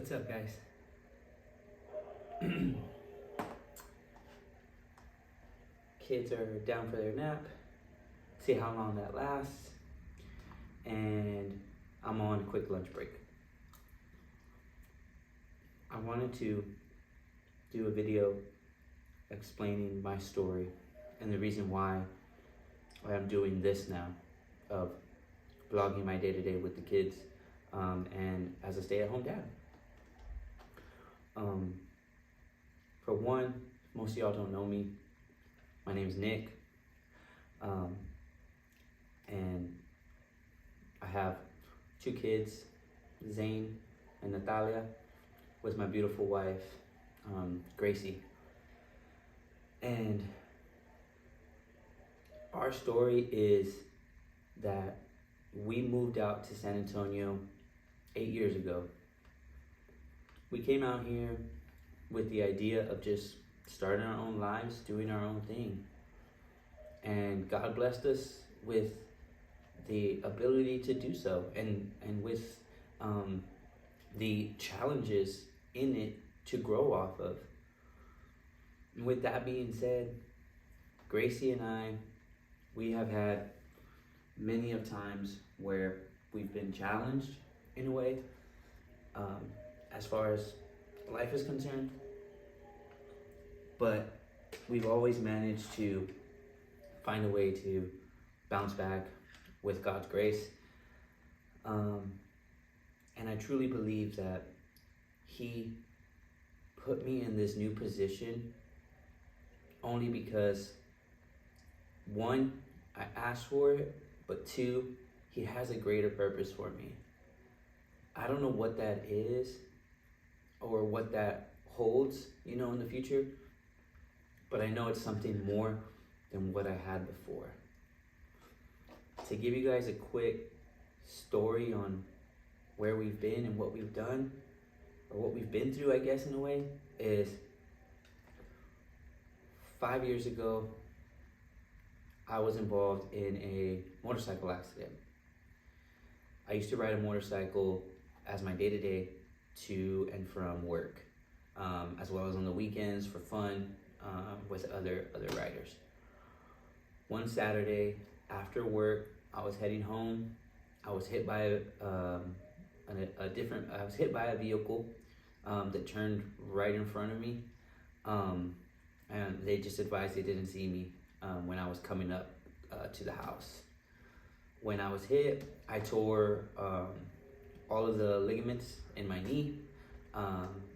What's up, guys? Kids are down for their nap. See how long that lasts. And I'm on a quick lunch break. I wanted to do a video explaining my story and the reason why I'm doing this now of vlogging my day-to-day with the kids and as a stay-at-home dad. For one, most of y'all don't know me. My name is Nick, and I have two kids, Zane and Natalia, with my beautiful wife, Gracie. And our story is that we moved out to San Antonio 8 years ago. We came out here with the idea of just starting our own lives, doing our own thing. And God blessed us with the ability to do so, and with the challenges in it to grow off of. And with that being said, Gracie and I, we have had many of times where we've been challenged in a way, as far as life is concerned, but we've always managed to find a way to bounce back with God's grace. And I truly believe that He put me in this new position only because, one, I asked for it, but two, He has a greater purpose for me. I don't know what that is or what that holds, in the future, but I know it's something more than what I had before. To give you guys a quick story on where we've been and what we've done, or what we've been through, I guess, in a way, is 5 years ago, I was involved in a motorcycle accident. I used to ride a motorcycle as my day-to-day to and from work, as well as on the weekends for fun with other riders. One Saturday after work, I was heading home. I was hit by a vehicle that turned right in front of me, and they just advised they didn't see me when I was coming up to the house. When I was hit, I tore all of the ligaments in my knee,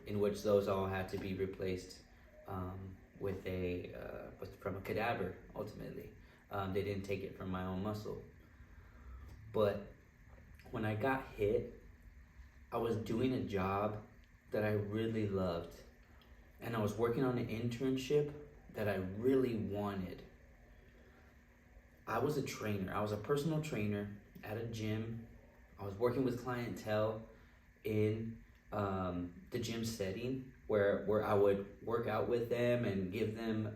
in which those all had to be replaced from a cadaver, ultimately. They didn't take it from my own muscle. But when I got hit, I was doing a job that I really loved. And I was working on an internship that I really wanted. I was a trainer. I was a personal trainer at a gym. I was working with clientele in the gym setting where I would work out with them and give them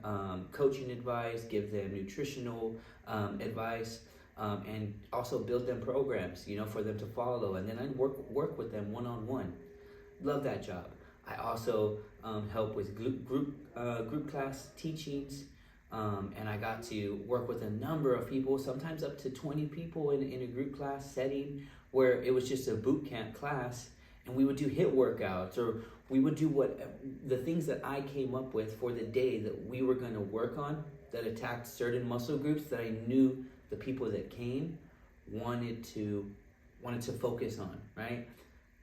coaching advice, give them nutritional advice, and also build them programs, for them to follow. And then I'd work with them one-on-one. Love that job. I also help with group class teachings, and I got to work with a number of people, sometimes up to 20 people in a group class setting where it was just a boot camp class, and we would do HIIT workouts, or we would do the things that I came up with for the day that we were going to work on that attacked certain muscle groups that I knew the people that came wanted to focus on, right?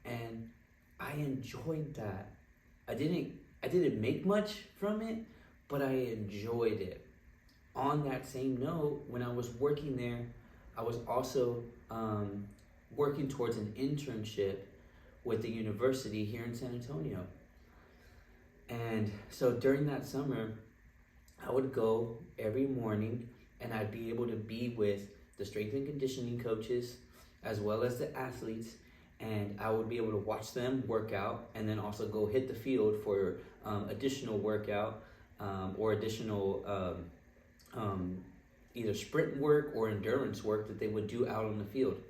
And I enjoyed that. I didn't make much from it, but I enjoyed it. On that same note, when I was working there, I was also working towards an internship with the university here in San Antonio. And so during that summer, I would go every morning, and I'd be able to be with the strength and conditioning coaches as well as the athletes, and I would be able to watch them work out and then also go hit the field for additional workout or additional either sprint work or endurance work that they would do out on the field.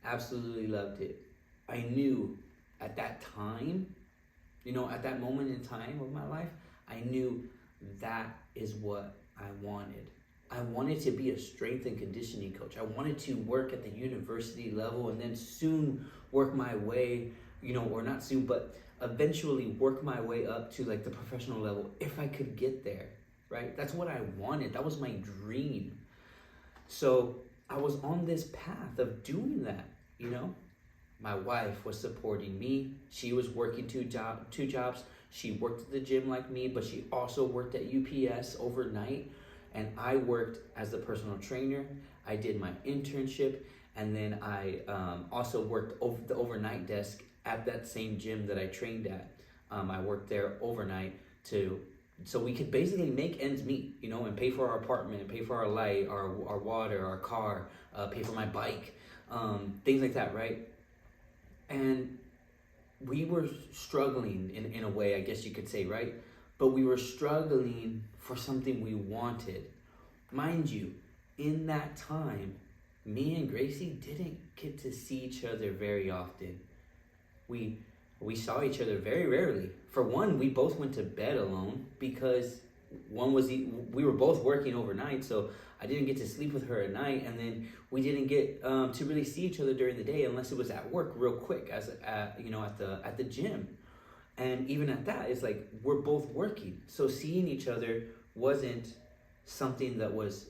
Absolutely loved it. I knew at that time, at that moment in time of my life, I knew that is what I wanted. I wanted to be a strength and conditioning coach. I wanted to work at the university level and then soon work my way, or not soon, but eventually work my way up to like the professional level if I could get there, right? That's what I wanted. That was my dream. So I was on this path of doing that, My wife was supporting me. She was working two jobs. She worked at the gym like me, but she also worked at UPS overnight. And I worked as the personal trainer. I did my internship, and then I also worked over the overnight desk at that same gym that I trained at. I worked there overnight so we could basically make ends meet, and pay for our apartment, pay for our light, our water, our car, pay for my bike, things like that, right? And we were struggling in a way, I guess you could say, right? But we were struggling for something we wanted. Mind you, in that time, me and Gracie didn't get to see each other very often. We saw each other very rarely. For one, we both went to bed alone because we were both working overnight, so I didn't get to sleep with her at night, and then we didn't get to really see each other during the day unless it was at work real quick, at the gym. And even at that, it's like we're both working, so seeing each other wasn't something that was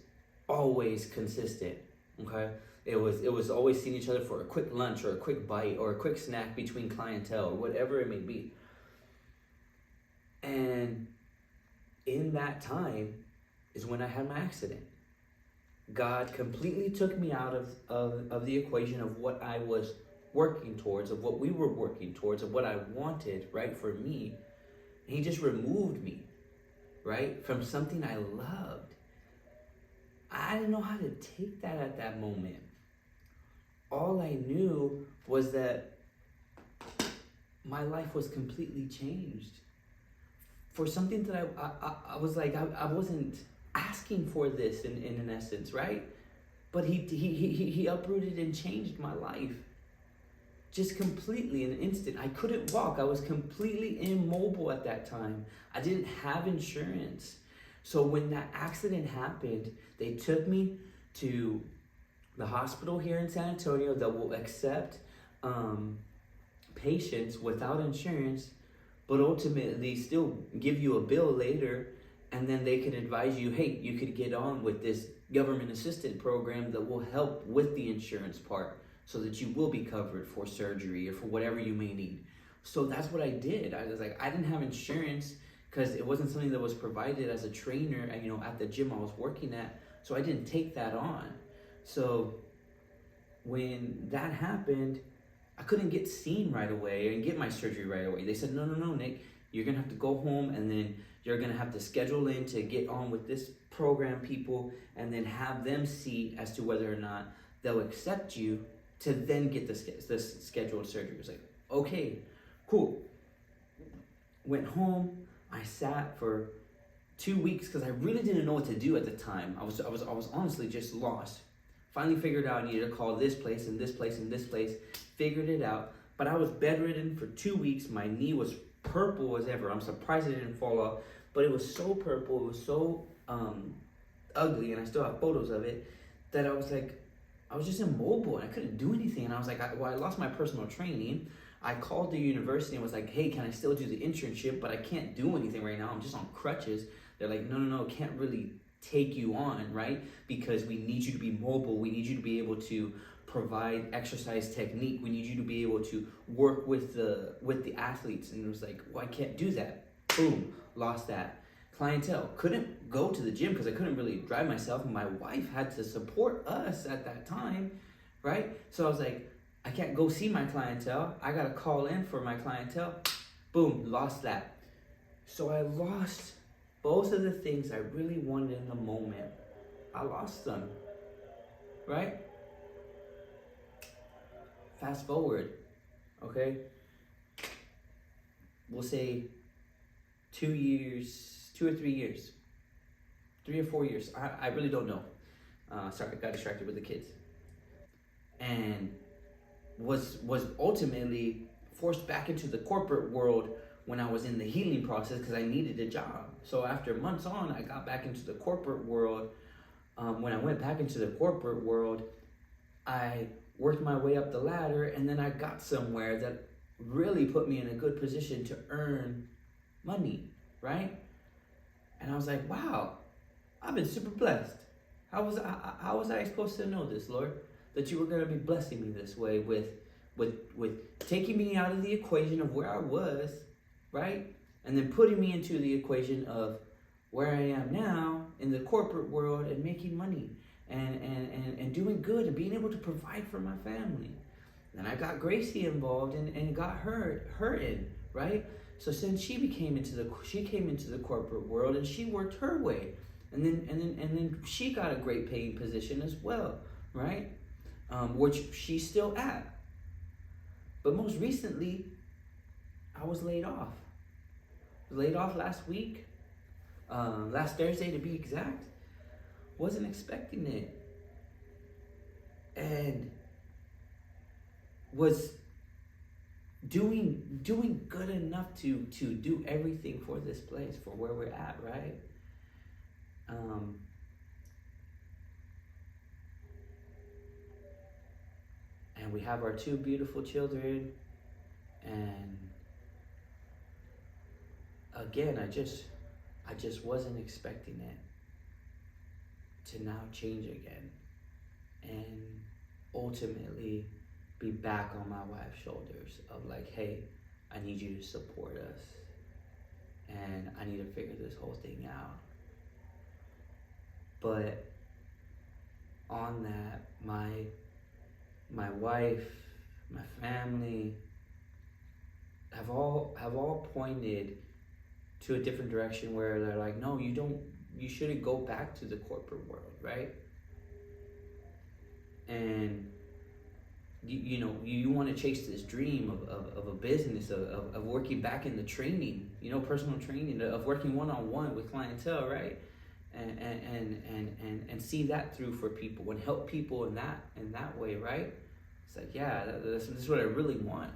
always consistent. Okay, it was always seeing each other for a quick lunch or a quick bite or a quick snack between clientele or whatever it may be. And in that time is when I had my accident. God completely took me out of the equation of what I was working towards, of what we were working towards, of what I wanted, right, for me. He just removed me, right, from something I loved. I didn't know how to take that at that moment. All I knew was that my life was completely changed. For something that I was like, I wasn't asking for this in an essence, right? But he uprooted and changed my life. Just completely in an instant. I couldn't walk. I was completely immobile at that time. I didn't have insurance. So when that accident happened, they took me to the hospital here in San Antonio that will accept patients without insurance, but ultimately still give you a bill later, and then they can advise you, hey, you could get on with this government assisted program that will help with the insurance part so that you will be covered for surgery or for whatever you may need. So that's what I did. I was like, I didn't have insurance because it wasn't something that was provided as a trainer, at the gym I was working at. So I didn't take that on. So when that happened, I couldn't get seen right away and get my surgery right away. They said, no, Nick, you're going to have to go home, and then you're going to have to schedule in to get on with this program people, and then have them see as to whether or not they'll accept you to then get the scheduled surgery. It was like, okay, cool. Went home. I sat for 2 weeks because I really didn't know what to do at the time. I was honestly just lost. Finally figured out I needed to call this place and this place and this place. Figured it out. But I was bedridden for 2 weeks. My knee was purple as ever. I'm surprised it didn't fall off. But it was so purple. It was so ugly. And I still have photos of it. That I was just immobile. And I couldn't do anything. And I was like, I lost my personal training. I called the university and was like, hey, can I still do the internship? But I can't do anything right now. I'm just on crutches. They're like, no, can't really take you on, right? Because we need you to be mobile. We need you to be able to provide exercise technique. We need you to be able to work with the athletes. And it was like, well, I can't do that. Boom, lost that. Clientele, couldn't go to the gym because I couldn't really drive myself. And my wife had to support us at that time, right? So I was like, I can't go see my clientele. I got to call in for my clientele. Boom, lost that. So I lost both of the things I really wanted in the moment. I lost them, right? Fast forward, okay? We'll say 2 years, 2 or 3 years, 3 or 4 years. I really don't know. Sorry, I got distracted with the kids. And was ultimately forced back into the corporate world when I was in the healing process because I needed a job. So after months on, I got back into the corporate world. When I went back into the corporate world, I worked my way up the ladder, and then I got somewhere that really put me in a good position to earn money, right? And I was like, wow, I've been super blessed. How was I supposed to know this, Lord? That you were going to be blessing me this way with taking me out of the equation of where I was, right? And then putting me into the equation of where I am now in the corporate world and making money and doing good and being able to provide for my family. Then I got Gracie involved and got her in, right? So since she came into the corporate world and she worked her way, and then she got a great paying position as well, right? Which she's still at. But most recently, I was laid off. Laid off last week, last Thursday to be exact. Wasn't expecting it, and was doing good enough to do everything for this place, for where we're at, right? And we have our 2 beautiful children, and again, I just wasn't expecting it to now change again and ultimately be back on my wife's shoulders of like, hey, I need you to support us and I need to figure this whole thing out. But on that, my wife, my family have all pointed to a different direction where they're like, no, you shouldn't go back to the corporate world, right? And you want to chase this dream of a business, of working back in the training, personal training, of working one-on-one with clientele, right? And see that through for people and help people in that way, right? It's like, yeah, this is what I really want,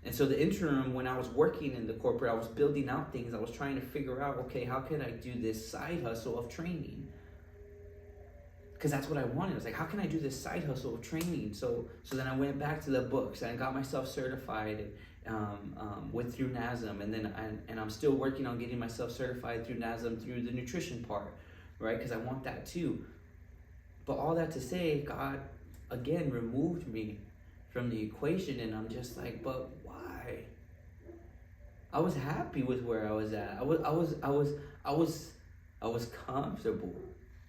And so the interim, when I was working in the corporate, I was building out things. I was trying to figure out, okay, how can I do this side hustle of training? Because that's what I wanted. I was like, how can I do this side hustle of training? So then I went back to the books and I got myself certified went through NASM, and then I'm still working on getting myself certified through NASM through the nutrition part, right? Because I want that too. But all that to say, God again removed me from the equation, and I'm just like, but why? I was happy with where I was at. I was comfortable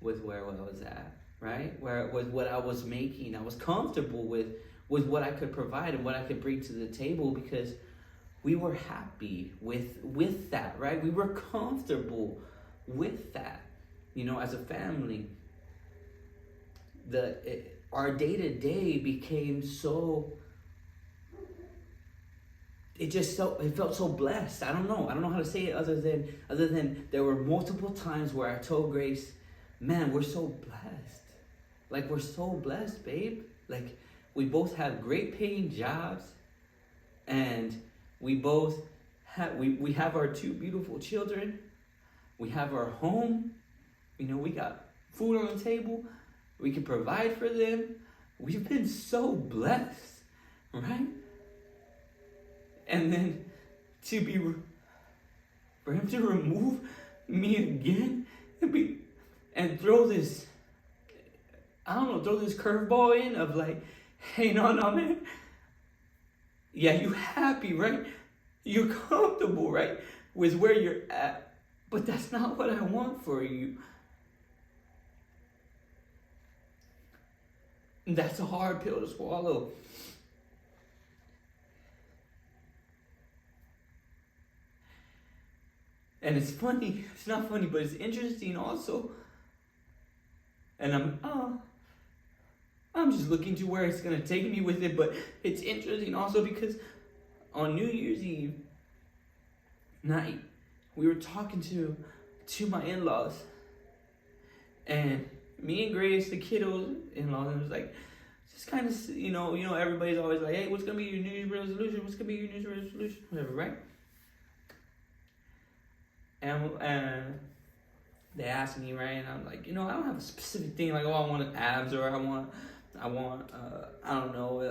with where I was at, right? Where with what I was making, I was comfortable with what I could provide and what I could bring to the table, because we were happy with that, right? We were comfortable with that, as a family. Our day-to-day became so, it felt so blessed. I don't know how to say it other than there were multiple times where I told Grace, man, we're so blessed. Like, we're so blessed, babe. Like, we both have great paying jobs, and we both have, we have our 2 beautiful children. We have our home. We got food on the table. We can provide for them. We've been so blessed, right? And then for him to remove me again and throw this, throw this curveball in of like, hey, no, man. Yeah, you happy, right? You're comfortable, right? With where you're at. But that's not what I want for you. And that's a hard pill to swallow. And it's funny. It's not funny, but it's interesting also. And I'm just looking to where it's going to take me with it. But it's interesting also because on New Year's Eve night, we were talking to my in-laws. And me and Grace, the kiddos, in-laws, and it was like, just kind of, everybody's always like, hey, what's gonna be your New Year's resolution? What's gonna be your New Year's resolution? Whatever, right? And they asked me, right, and I'm like, I don't have a specific thing like, oh, I want abs, or I want, I don't know,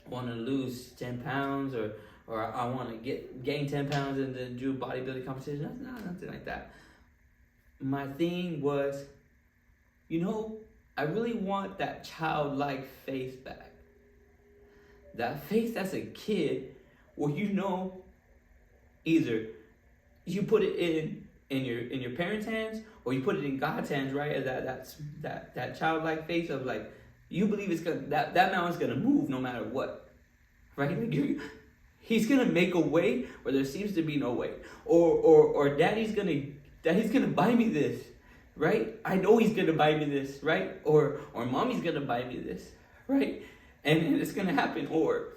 I want to lose 10 pounds, or I want to gain 10 pounds and then do bodybuilding competition. Nothing like that. My thing was, I really want that childlike faith back. That faith as a kid, where either you put it in your parents' hands, or you put it in God's hands, right? That childlike faith of like, you believe it's gonna that mountain's gonna move no matter what, right? Like he's gonna make a way where there seems to be no way, or daddy's gonna buy me this, right? I know he's gonna buy me this, right? Or mommy's gonna buy me this, right? And it's gonna happen, or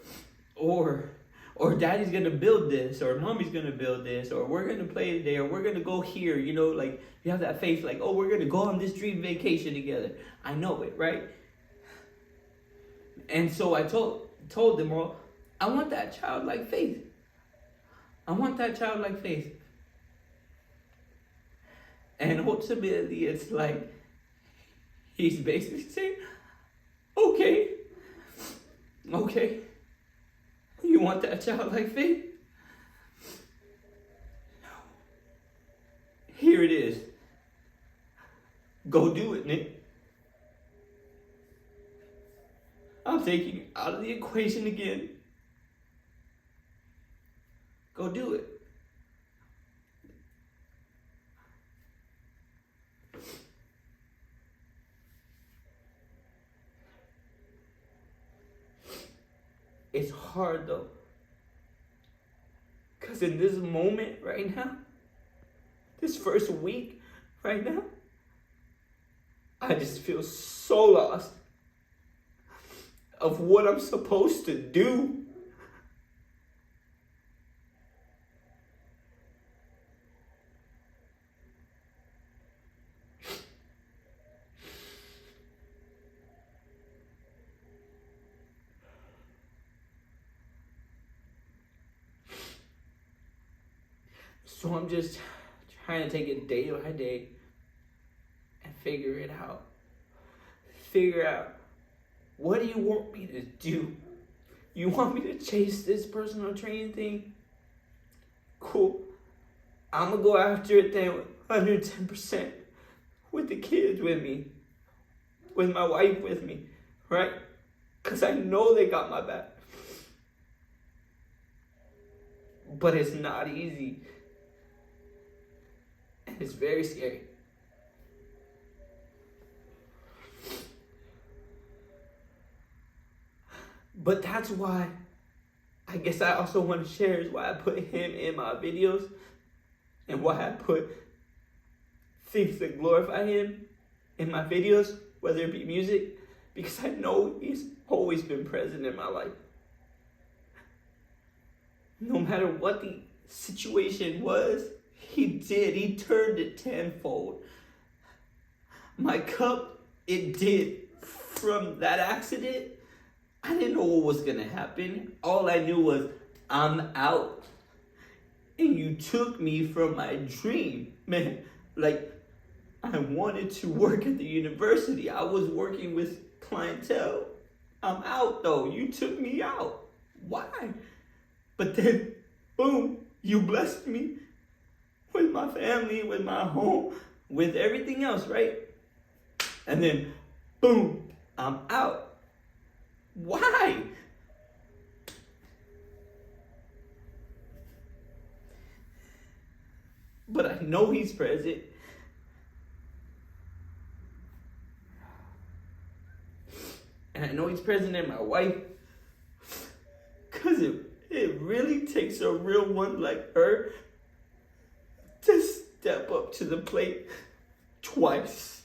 daddy's gonna build this, or mommy's gonna build this, or we're gonna play today, or we're gonna go here, like you have that faith, like, oh, we're gonna go on this dream vacation together. I know it, right? And so I told them, well, I want that childlike faith. I want that childlike faith. And ultimately, it's like, he's basically saying, okay, you want that childlike faith? Here it is. Go do it, Nick. I'm taking you out of the equation again. Go do it. It's hard though. Because in this moment right now, this first week right now, I just feel so lost of what I'm supposed to do. So I'm just trying to take it day by day and figure it out. Figure out, what do you want me to do? You want me to chase this personal training thing? Cool. I'm going to go after it then with 110%. With the kids with me. With my wife with me. Right? Because I know they got my back. But it's not easy. And it's very scary. But that's why, I guess I also want to share, is why I put him in my videos, and why I put things that glorify him in my videos, whether it be music, because I know he's always been present in my life. No matter what the situation was, he turned it tenfold. My cup, it did. From that accident, I didn't know what was gonna happen. All I knew was, I'm out. And you took me from my dream. Man, like, I wanted to work at the university. I was working with clientele. I'm out though. You took me out. Why? But then, boom, you blessed me with my family, with my home, with everything else, right? And then, boom, I'm out. Why? But I know he's present. And I know he's present in my wife. Because it really takes a real one like her to step up to the plate twice.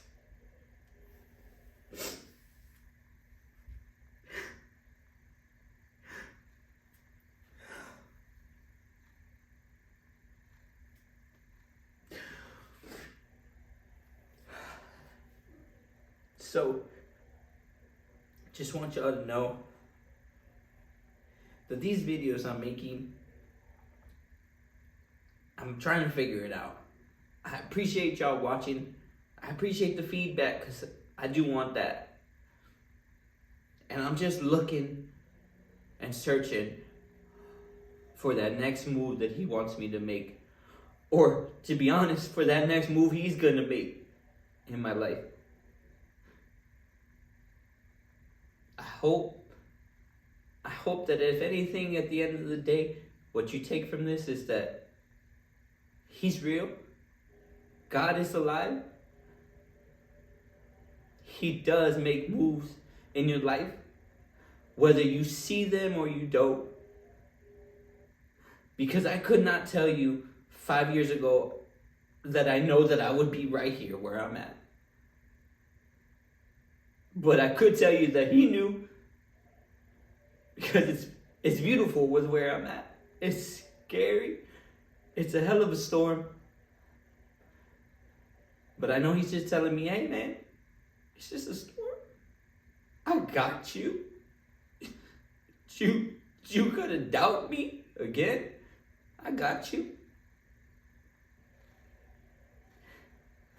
So, just want y'all to know that these videos I'm making, I'm trying to figure it out. I appreciate y'all watching. I appreciate the feedback because I do want that. And I'm just looking and searching for that next move that he wants me to make. Or, to be honest, for that next move he's gonna make in my life. I hope that if anything, at the end of the day, what you take from this is that he's real. God is alive. He does make moves in your life, whether you see them or you don't. Because I could not tell you 5 years ago that I know that I would be right here where I'm at. But I could tell you that he knew, because it's beautiful with where I'm at. It's scary. It's a hell of a storm. But I know he's just telling me, hey man, it's just a storm. I got you. You gonna doubt me again? I got you.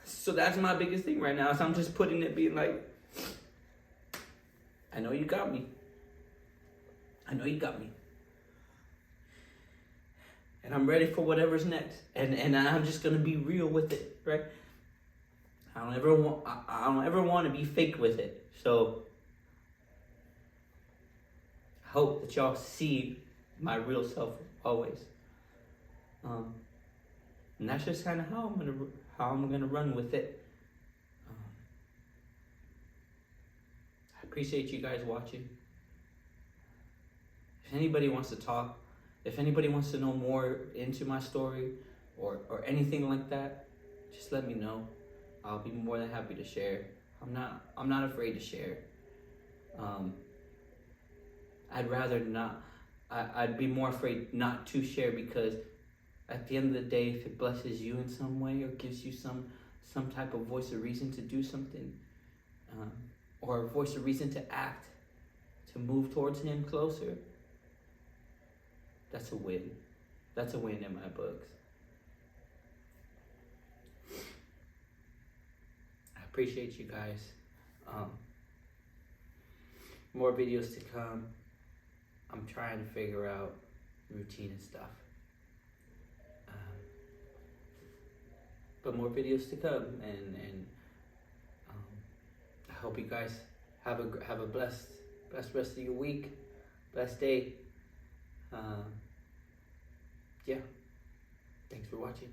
So that's my biggest thing right now. So I'm just putting it, being like, I know you got me. I know you got me. And I'm ready for whatever's next. And I'm just gonna be real with it, right? I don't ever want to be fake with it. So I hope that y'all see my real self always. And that's just kind of how I'm gonna run with it. I appreciate you guys watching. If anybody wants to talk, if anybody wants to know more into my story or anything like that, just let me know. I'll be more than happy to share. I'm not afraid to share. I'd rather not. I'd be more afraid not to share, because at the end of the day, if it blesses you in some way or gives you some type of voice of reason to do something, or a voice of reason to act, to move towards him closer, that's a win. That's a win in my books. I appreciate you guys. More videos to come. I'm trying to figure out routine and stuff. But more videos to come, and I hope you guys have a blessed rest of your week, blessed day. Yeah. Thanks for watching.